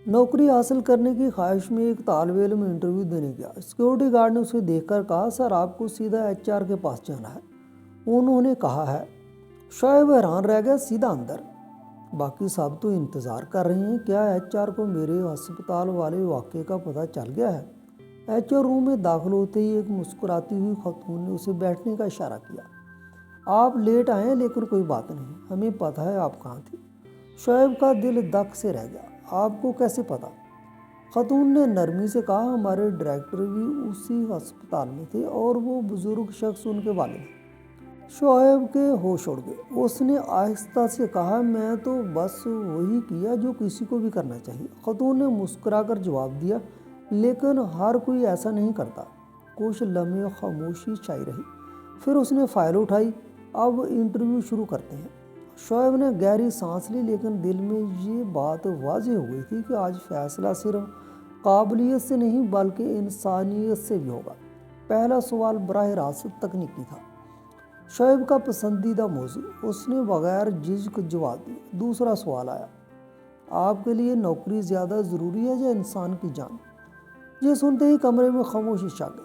नौकरी हासिल करने की ख्वाहिश में एक तालिब इल्म इंटरव्यू देने गया। सिक्योरिटी गार्ड ने उसे देखकर कहा, सर आपको सीधा HR के पास जाना है, उन्होंने कहा है। शोएब हैरान रह गया, सीधा अंदर? बाकी सब तो इंतज़ार कर रहे हैं, क्या HR को मेरे अस्पताल वाले वाक़े का पता चल गया है? HR रूम में दाखिल होते ही एक मुस्कुराती हुई खतून ने उसे बैठने का इशारा किया। आप लेट आए हैं, लेकिन कोई बात नहीं, हमें पता है आप कहाँ थे। शोएब का दिल धक से रह गया। आपको कैसे पता? खतून ने नरमी से कहा, हमारे डायरेक्टर भी उसी अस्पताल में थे और वो बुजुर्ग शख्स उनके वालिद हैं। शोएब के होश उड़ गए। उसने आहिस्ता से कहा, मैं तो बस वही किया जो किसी को भी करना चाहिए। खतून ने मुस्कुराकर जवाब दिया, लेकिन हर कोई ऐसा नहीं करता। कुछ लम्हे खामोशी छाई रही, फिर उसने फाइल उठाई। अब इंटरव्यू शुरू करते हैं। शोएब ने गहरी सांस ली, लेकिन दिल में ये बात वाज़ेह हो गई थी कि आज फैसला सिर्फ काबिलियत से नहीं बल्कि इंसानियत से भी होगा। पहला सवाल बराह रास्त तकनीकी था, शोएब का पसंदीदा मौजू। उसने बगैर झिझक जवाब दिया। दूसरा सवाल आया, आपके लिए नौकरी ज़्यादा ज़रूरी है या इंसान की जान? ये सुनते ही कमरे में खामोशी छा गई।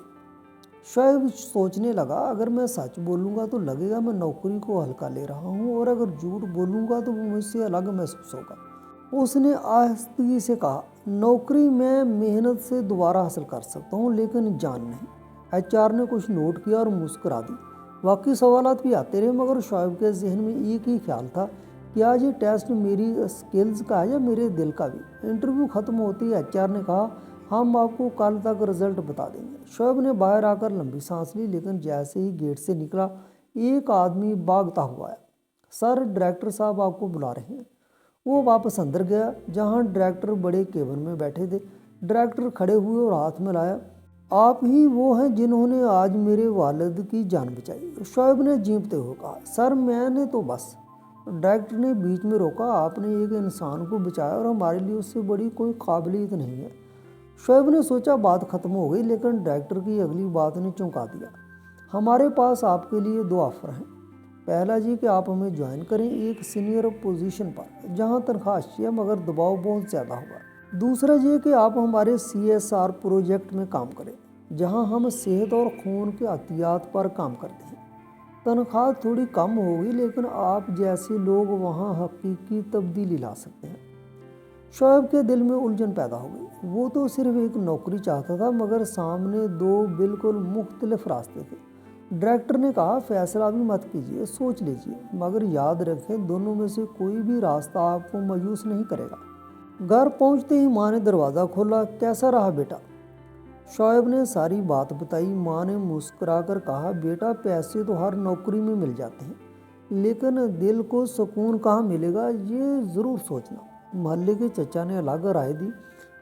शोएब सोचने लगा, अगर मैं सच बोलूँगा तो लगेगा मैं नौकरी को हल्का ले रहा हूँ, और अगर झूठ बोलूँगा तो वो मुझसे अलग महसूस होगा। उसने आहिस्तगी से कहा, नौकरी मैं मेहनत से दोबारा हासिल कर सकता हूँ, लेकिन जान नहीं। HR ने कुछ नोट किया और मुस्कुरा दी। बाकी सवालात भी आते रहे, मगर शोएब के जहन में एक ही ख्याल था कि आज ये टेस्ट मेरी स्किल्स का है या मेरे दिल का भी। इंटरव्यू ख़त्म होते ही HR ने कहा, हम आपको कल तक रिजल्ट बता देंगे। शोएब ने बाहर आकर लंबी सांस ली, लेकिन जैसे ही गेट से निकला एक आदमी भागता हुआ आया। सर, डायरेक्टर साहब आपको बुला रहे हैं। वो वापस अंदर गया, जहां डायरेक्टर बड़े केबिन में बैठे थे। डायरेक्टर खड़े हुए और हाथ मिलाया, आप ही वो हैं जिन्होंने आज मेरे वालिद की जान बचाई। शोएब ने चींपते हुए कहा, सर मैंने तो बस। डायरेक्टर ने बीच में रोका, आपने एक इंसान को बचाया और हमारे लिए उससे बड़ी कोई काबिलियत नहीं है। शोएब ने सोचा बात खत्म हो गई, लेकिन डायरेक्टर की अगली बात ने चौंका दिया। हमारे पास आपके लिए 2 ऑफर हैं। पहला जी कि आप हमें ज्वाइन करें एक सीनियर पोजीशन पर, जहां तनख्वाह अच्छी है मगर दबाव बहुत ज़्यादा होगा। दूसरा ये कि आप हमारे CSR प्रोजेक्ट में काम करें, जहां हम सेहत और खून के एहतियात पर काम करते हैं। तनख्वाह थोड़ी कम होगी, लेकिन आप जैसे लोग वहां हकीकी तब्दीली ला सकते हैं। शोएब के दिल में उलझन पैदा हो गई। वो तो सिर्फ एक नौकरी चाहता था, मगर सामने 2 बिल्कुल मुख्तलिफ रास्ते थे। डायरेक्टर ने कहा, फैसला अभी मत कीजिए, सोच लीजिए, मगर याद रखें दोनों में से कोई भी रास्ता आपको मायूस नहीं करेगा। घर पहुंचते ही माँ ने दरवाज़ा खोला, कैसा रहा बेटा? शोएब ने सारी बात बताई। माँ ने मुस्कुराकर कहा, बेटा पैसे तो हर नौकरी में मिल जाते हैं, लेकिन दिल को सुकून कहाँ मिलेगा ये ज़रूर सोचना। मोहल्ले के चचा ने अलग राय दी,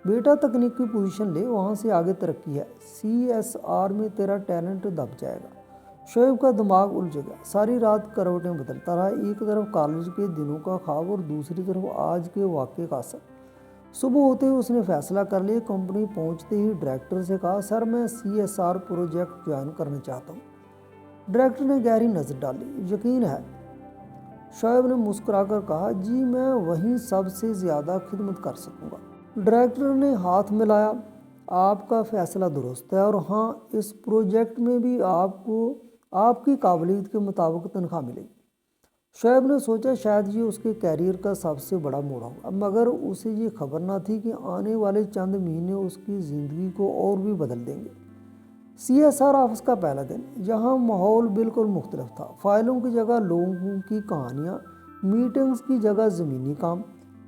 बेटा तकनीकी पोजीशन ले, वहाँ से आगे तरक्की है। CSR में तेरा टैलेंट दब जाएगा। शोएब का दिमाग उलझ गया। सारी रात करवटें बदलता रहा, एक तरफ कॉलेज के दिनों का ख्वाब और दूसरी तरफ आज के वाक़े का असर। सुबह होते ही उसने फैसला कर लिया। कंपनी पहुंचते ही डायरेक्टर से कहा, सर मैं CSR प्रोजेक्ट ज्वाइन करना चाहता हूँ। डायरेक्टर ने गहरी नज़र डाली, यकीन है? शोएब ने मुस्कुराकर कहा, जी मैं वहीं सबसे ज़्यादा खिदमत कर सकूँगा। डायरेक्टर ने हाथ मिलाया, आपका फ़ैसला दुरुस्त है, और हाँ, इस प्रोजेक्ट में भी आपको आपकी काबिलियत के मुताबिक तनख्वाह मिलेगी। शोएब ने सोचा शायद ये उसके कैरियर का सबसे बड़ा मोड़ होगा, मगर उसे ये खबर ना थी कि आने वाले चंद महीने उसकी ज़िंदगी को और भी बदल देंगे। CSR ऑफिस का पहला दिन, जहां माहौल बिल्कुल मुख्तलिफ था। फाइलों की जगह लोगों की कहानियाँ, मीटिंग्स की जगह ज़मीनी काम।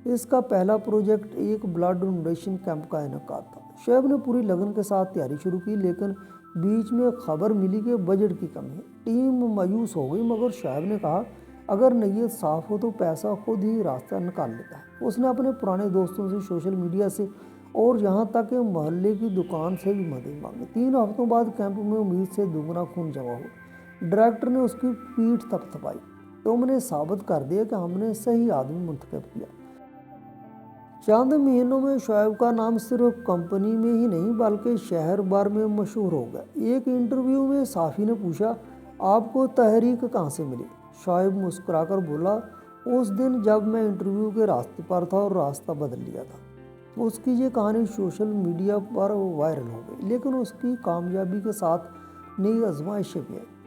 इसका पहला प्रोजेक्ट एक ब्लड डोनेशन कैंप का इनेकाद था। शोएब ने पूरी लगन के साथ तैयारी शुरू की, लेकिन बीच में खबर मिली कि बजट की कमी है। टीम मायूस हो गई, मगर शोएब ने कहा, अगर नीयत साफ हो तो पैसा खुद ही रास्ता निकाल लेता है। उसने अपने पुराने दोस्तों से, सोशल मीडिया से और यहाँ तक कि मोहल्ले की दुकान से भी मदद मांगी। 3 हफ्तों बाद कैंप में उम्मीद से दुगना खून जमा हुआ। डायरेक्टर ने उसकी पीठ थपथपाई, तुमने साबित कर दिया कि हमने सही आदमी मुंतखब किया। चंद महीनों में शोएब का नाम सिर्फ कंपनी में ही नहीं बल्कि शहर भर में मशहूर हो गया। एक इंटरव्यू में साफ़ी ने पूछा, आपको तहरीक कहाँ से मिली? शोएब मुस्कुराकर बोला, उस दिन जब मैं इंटरव्यू के रास्ते पर था और रास्ता बदल लिया था। اس کی یہ کہانی سوشل میڈیا پر وائرل ہو گئی، لیکن اس کی کامیابی کے ساتھ نئی آزمائشیں بھی آئیں۔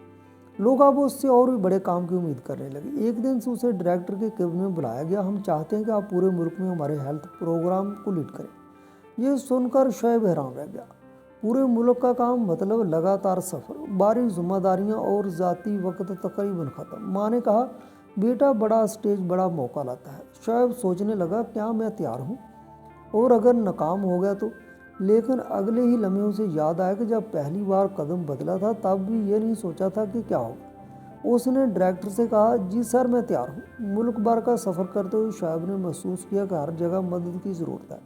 لوگ اب اس سے اور بھی بڑے کام کی امید کرنے لگے۔ ایک دن سے اسے ڈائریکٹر کے کیبن میں بلایا گیا۔ ہم چاہتے ہیں کہ آپ پورے ملک میں ہمارے ہیلتھ پروگرام کو لیڈ کریں۔ یہ سن کر شعیب حیران رہ گیا۔ پورے ملک کا کام مطلب لگاتار سفر، باری ذمہ داریاں اور ذاتی وقت تقریباً ختم۔ ماں نے کہا، بیٹا بڑا اسٹیج بڑا موقع لاتا ہے۔ شعیب سوچنے لگا، کیا میں تیار ہوں؟ اور اگر ناکام ہو گیا تو؟ لیکن اگلے ہی لمحے اسے یاد آیا کہ جب پہلی بار قدم بدلا تھا تب بھی یہ نہیں سوچا تھا کہ کیا ہوگا۔ اس نے ڈائریکٹر سے کہا، جی سر میں تیار ہوں۔ ملک بھر کا سفر کرتے ہوئے شعیب نے محسوس کیا کہ ہر جگہ مدد کی ضرورت ہے،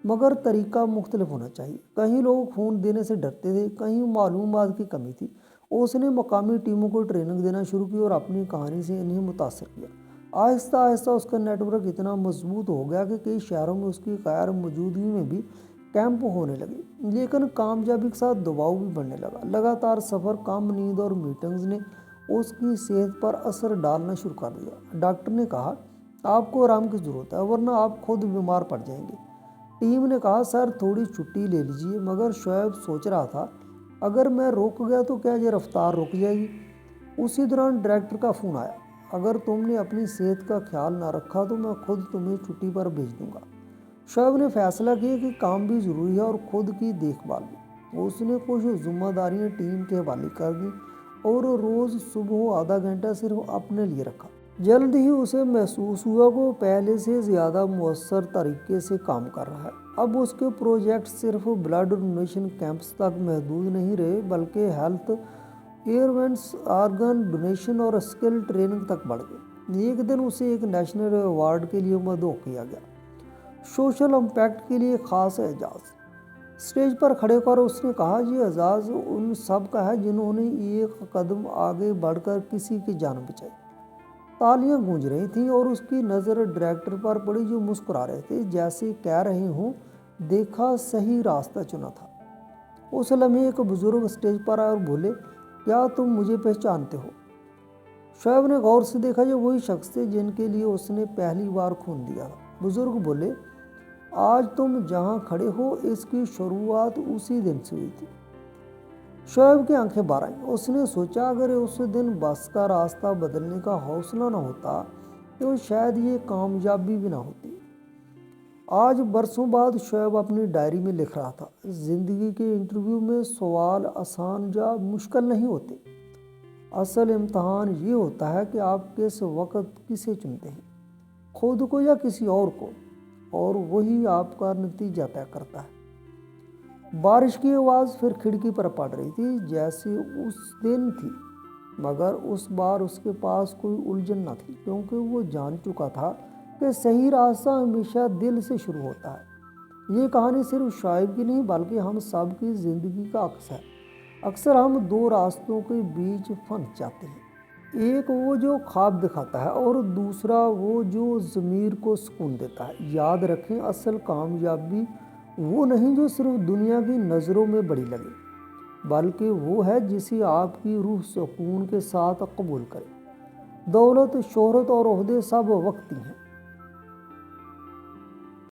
مگر طریقہ مختلف ہونا چاہیے۔ کہیں لوگ خون دینے سے ڈرتے تھے، کہیں معلومات کی کمی تھی۔ اس نے مقامی ٹیموں کو ٹریننگ دینا شروع کی اور اپنی کہانی سے انہیں متاثر کیا۔ آہستہ آہستہ اس کا نیٹ ورک اتنا مضبوط ہو گیا کہ کئی شہروں میں اس کی غیر موجودگی میں بھی کیمپ ہونے لگے۔ لیکن کامیابی کے ساتھ دباؤ بھی بڑھنے لگا۔ لگاتار سفر، کم نیند اور میٹنگز نے اس کی صحت پر اثر ڈالنا شروع کر دیا۔ ڈاکٹر نے کہا، آپ کو آرام کی ضرورت ہے ورنہ آپ خود بیمار پڑ جائیں گے۔ ٹیم نے کہا، سر تھوڑی چھٹی لے لیجیے، مگر شعیب سوچ رہا تھا، اگر میں رک گیا تو کیا یہ رفتار رک جائے گی؟ اسی دوران ڈائریکٹر کا فون آیا، اگر تم نے اپنی صحت کا خیال نہ رکھا تو میں خود تمہیں چھٹی پر بھیج دوں گا۔ شعیب نے فیصلہ کیا کہ کام بھی ضروری ہے اور خود کی دیکھ بھال بھی۔ اس نے کچھ ذمہ داریاں ٹیم کے حوالے کر دیں اور روز صبح آدھا گھنٹہ صرف اپنے لیے رکھا۔ جلد ہی اسے محسوس ہوا کہ وہ پہلے سے زیادہ مؤثر طریقے سے کام کر رہا ہے۔ اب اس کے پروجیکٹ صرف بلڈ ڈونیشن کیمپس تک محدود نہیں رہے، بلکہ ہیلتھ ایونٹس، آرگن ڈونیشن اور اسکل ٹریننگ تک بڑھ گئے۔ ایک دن اسے ایک نیشنل ایوارڈ کے لیے مدعو کیا گیا، سوشل امپیکٹ کے لیے خاص اعزاز۔ اسٹیج پر کھڑے ہو کر اس نے کہا، یہ اعزاز ان سب کا ہے جنہوں نے ایک قدم آگے بڑھ کر کسی کی جان بچائی۔ تالیاں گونج رہی تھیں اور اس کی نظر ڈائریکٹر پر پڑی جو مسکرا رہے تھے، جیسے کہہ رہے ہوں، دیکھا صحیح راستہ چنا تھا۔ اس لمحے ایک بزرگ اسٹیج پر آئے اور بولے، کیا تم مجھے پہچانتے ہو؟ شعیب نے غور سے دیکھا، یہ وہی شخص تھے جن کے لیے اس نے پہلی بار خون دیا تھا۔ بزرگ بولے، آج تم جہاں کھڑے ہو اس کی شروعات اسی دن سے ہوئی تھی۔ شعیب کی آنکھیں بھر آئیں۔ اس نے سوچا، اگر اس دن بس کا راستہ بدلنے کا حوصلہ نہ ہوتا تو شاید یہ کامیابی بھی نہ ہوتی۔ آج برسوں بعد شعیب اپنی ڈائری میں لکھ رہا تھا، زندگی کے انٹرویو میں سوال آسان یا مشکل نہیں ہوتے، اصل امتحان یہ ہوتا ہے کہ آپ کس وقت کسے چنتے ہیں، خود کو یا کسی اور کو، اور وہی آپ کا نتیجہ طے کرتا ہے۔ بارش کی آواز پھر کھڑکی پر پڑ رہی تھی جیسے اس دن تھی، مگر اس بار اس کے پاس کوئی الجھن نہ تھی، کیونکہ وہ جان چکا تھا کہ صحیح راستہ ہمیشہ دل سے شروع ہوتا ہے۔ یہ کہانی صرف شعیب کی نہیں بلکہ ہم سب کی زندگی کا عکس ہے۔ اکثر ہم دو راستوں کے بیچ پھنس جاتے ہیں، ایک وہ جو خواب دکھاتا ہے اور دوسرا وہ جو ضمیر کو سکون دیتا ہے۔ یاد رکھیں، اصل کامیابی وہ نہیں جو صرف دنیا کی نظروں میں بڑی لگے، بلکہ وہ ہے جسے آپ کی روح سکون کے ساتھ قبول کرے۔ دولت، شہرت اور عہدے سب وقتی ہیں،